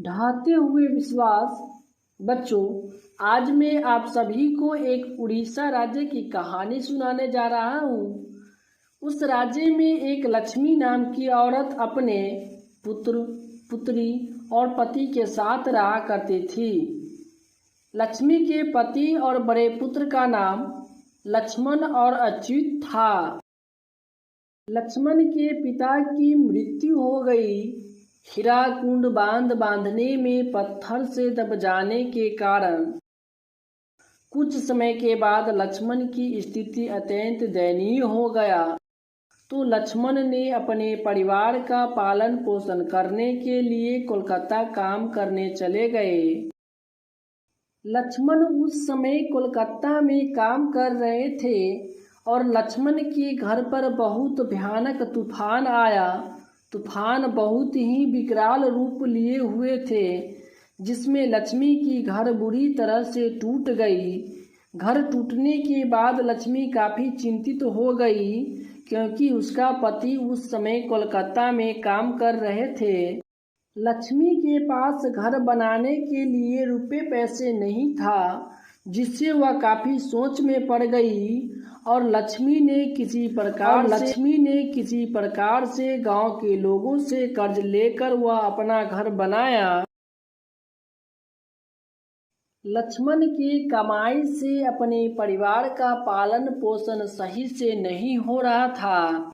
ढाते हुए विश्वास। बच्चों, आज मैं आप सभी को एक उड़ीसा राज्य की कहानी सुनाने जा रहा हूँ। उस राज्य में एक लक्ष्मी नाम की औरत अपने पुत्र, पुत्री और पति के साथ रहा करती थी। लक्ष्मी के पति और बड़े पुत्र का नाम लक्ष्मण और अच्युत था। लक्ष्मण के पिता की मृत्यु हो गई। हीराकुंड बांध बांधने में पत्थर से दब जाने के कारण कुछ समय के बाद लक्ष्मण की स्थिति अत्यंत दयनीय हो गया। तो लक्ष्मण ने अपने परिवार का पालन पोषण करने के लिए कोलकाता काम करने चले गए। लक्ष्मण उस समय कोलकाता में काम कर रहे थे और लक्ष्मण के घर पर बहुत भयानक तूफान आया। तूफान बहुत ही विकराल रूप लिए हुए थे, जिसमें लक्ष्मी की घर बुरी तरह से टूट गई। घर टूटने के बाद लक्ष्मी काफ़ी चिंतित हो गई, क्योंकि उसका पति उस समय कोलकाता में काम कर रहे थे। लक्ष्मी के पास घर बनाने के लिए रुपए पैसे नहीं था, जिससे वह काफ़ी सोच में पड़ गई और लक्ष्मी ने किसी प्रकार से गांव के लोगों से कर्ज लेकर वह अपना घर बनाया। लक्ष्मण की कमाई से अपने परिवार का पालन पोषण सही से नहीं हो रहा था,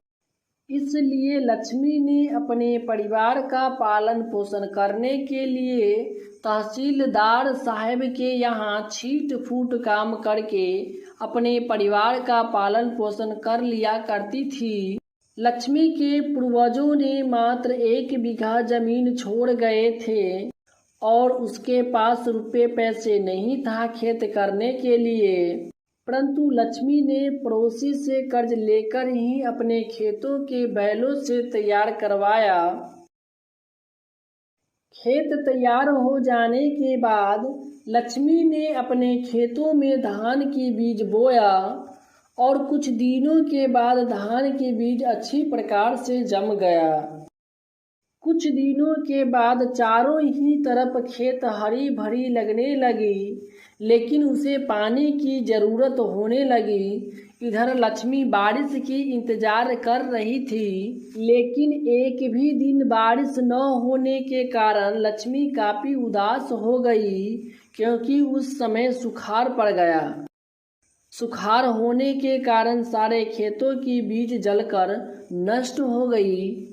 इसलिए लक्ष्मी ने अपने परिवार का पालन पोषण करने के लिए तहसीलदार साहब के यहाँ छीट फूट काम करके अपने परिवार का पालन पोषण कर लिया करती थी। लक्ष्मी के पूर्वजों ने मात्र 1 बीघा जमीन छोड़ गए थे और उसके पास रुपए पैसे नहीं था खेत करने के लिए, परंतु लक्ष्मी ने पड़ोसी से कर्ज लेकर ही अपने खेतों के बैलों से तैयार करवाया। खेत तैयार हो जाने के बाद लक्ष्मी ने अपने खेतों में धान की बीज बोया और कुछ दिनों के बाद धान के बीज अच्छी प्रकार से जम गया। कुछ दिनों के बाद चारों ही तरफ खेत हरी भरी लगने लगी, लेकिन उसे पानी की जरूरत होने लगी। इधर लक्ष्मी बारिश की इंतजार कर रही थी, लेकिन एक भी दिन बारिश न होने के कारण लक्ष्मी काफी उदास हो गई, क्योंकि उस समय सुखाड़ पड़ गया। सुखाड़ होने के कारण सारे खेतों की बीज जलकर नष्ट हो गई।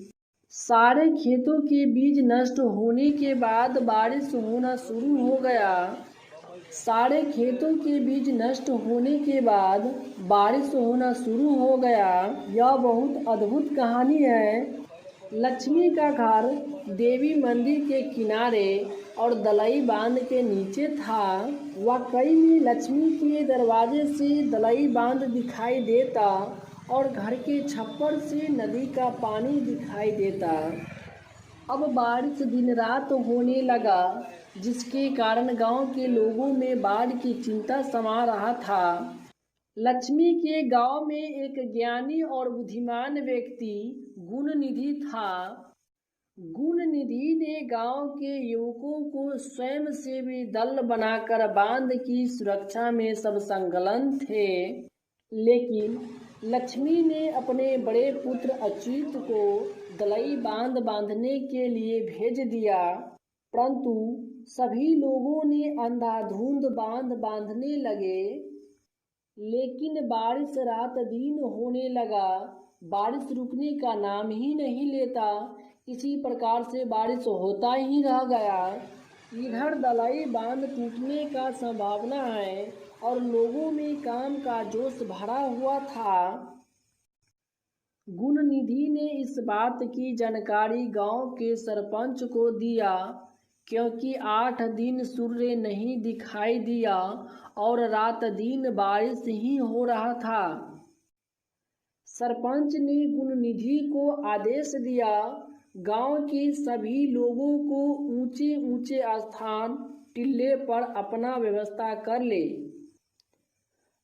सारे खेतों के बीज नष्ट होने के बाद बारिश होना शुरू हो गया। सारे खेतों के बीज नष्ट होने के बाद बारिश होना शुरू हो गया। यह बहुत अद्भुत कहानी है। लक्ष्मी का घर देवी मंदिर के किनारे और दलई बांध के नीचे था। वाकई में लक्ष्मी के दरवाजे से दलई बांध दिखाई देता और घर के छप्पर से नदी का पानी दिखाई देता। अब बारिश दिन रात होने लगा, जिसके कारण गांव के लोगों में बाढ़ की चिंता समा रहा था। लक्ष्मी के गांव में एक ज्ञानी और बुद्धिमान व्यक्ति गुणनिधि था। गुणनिधि ने गांव के युवकों को स्वयंसेवी दल बनाकर बांध की सुरक्षा में सब संलग्न थे, लेकिन लक्ष्मी ने अपने बड़े पुत्र अच्युत को दलई बांध बांधने के लिए भेज दिया, परंतु सभी लोगों ने अंधाधुंध बांध बांधने लगे। लेकिन बारिश रात दिन होने लगा। बारिश रुकने का नाम ही नहीं लेता। इसी प्रकार से बारिश होता ही रह गया। इधर दलई बांध टूटने का संभावना है और लोगों में काम का जोश भरा हुआ था। गुणनिधि ने इस बात की जानकारी गांव के सरपंच को दिया, क्योंकि 8 दिन सूर्य नहीं दिखाई दिया और रात दिन बारिश ही हो रहा था। सरपंच ने गुणनिधि को आदेश दिया, गांव के सभी लोगों को ऊंचे ऊंचे स्थान टिल्ले पर अपना व्यवस्था कर ले।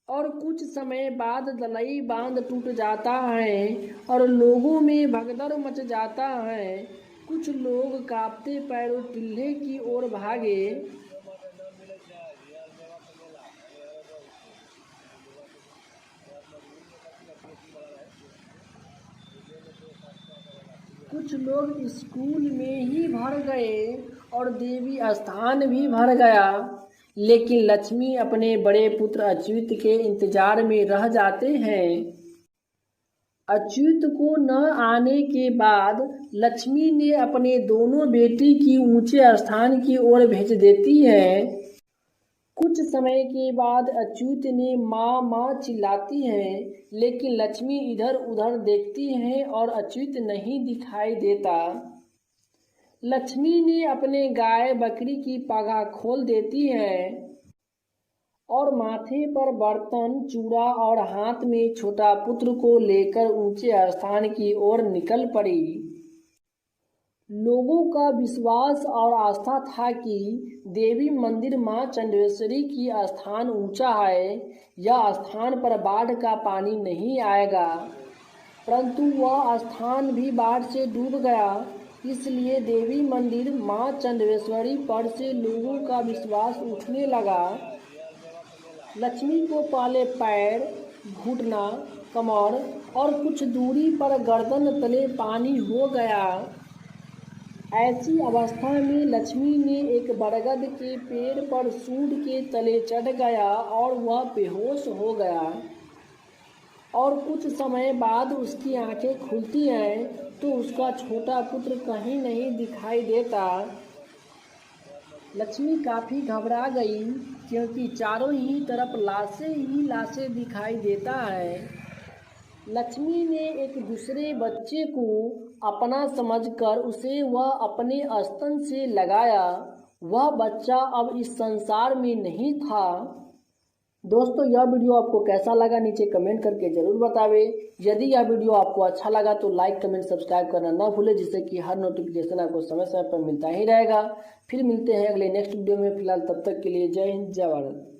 और कुछ समय बाद दलई बांध टूट जाता है और लोगों में भगदड़ मच जाता है कुछ लोग कांपते पैरों टिल्हे की ओर भागे। कुछ लोग स्कूल में ही भर गए और देवी स्थान भी भर गया, लेकिन लक्ष्मी अपने बड़े पुत्र अच्युत के इंतजार में रह जाते हैं। अच्युत को न आने के बाद लक्ष्मी ने अपने दोनों बेटी की ऊंचे स्थान की ओर भेज देती है। कुछ समय के बाद अच्युत ने माँ माँ चिल्लाती है, लेकिन लक्ष्मी इधर उधर देखती है और अच्युत नहीं दिखाई देता। लक्ष्मी ने अपने गाय बकरी की पगाह खोल देती है और माथे पर बर्तन चूड़ा और हाथ में छोटा पुत्र को लेकर ऊंचे स्थान की ओर निकल पड़ी। लोगों का विश्वास और आस्था था कि देवी मंदिर मां चंडेश्वरी की स्थान ऊंचा है, यह स्थान पर बाढ़ का पानी नहीं आएगा, परंतु वह स्थान भी बाढ़ से डूब गया। इसलिए देवी मंदिर मां चंडेश्वरी पर से लोगों का विश्वास उठने लगा। लक्ष्मी को पहले पैर, घुटना, कमर और कुछ दूरी पर गर्दन तले पानी हो गया। ऐसी अवस्था में लक्ष्मी ने एक बरगद के पेड़ पर सूंड के तले चढ़ गया और वह बेहोश हो गया। और कुछ समय बाद उसकी आंखें खुलती हैं तो उसका छोटा पुत्र कहीं नहीं दिखाई देता। लक्ष्मी काफ़ी घबरा गई, क्योंकि चारों ही तरफ लाशें ही लाशें दिखाई देता है। लक्ष्मी ने एक दूसरे बच्चे को अपना समझकर उसे वह अपने स्तन से लगाया। वह बच्चा अब इस संसार में नहीं था। दोस्तों, यह वीडियो आपको कैसा लगा नीचे कमेंट करके ज़रूर बतावे। यदि यह वीडियो आपको अच्छा लगा तो लाइक कमेंट सब्सक्राइब करना ना भूले, जिससे कि हर नोटिफिकेशन आपको समय समय पर मिलता ही रहेगा। फिर मिलते हैं अगले नेक्स्ट वीडियो में। फिलहाल तब तक के लिए जय हिंद, जय भारत।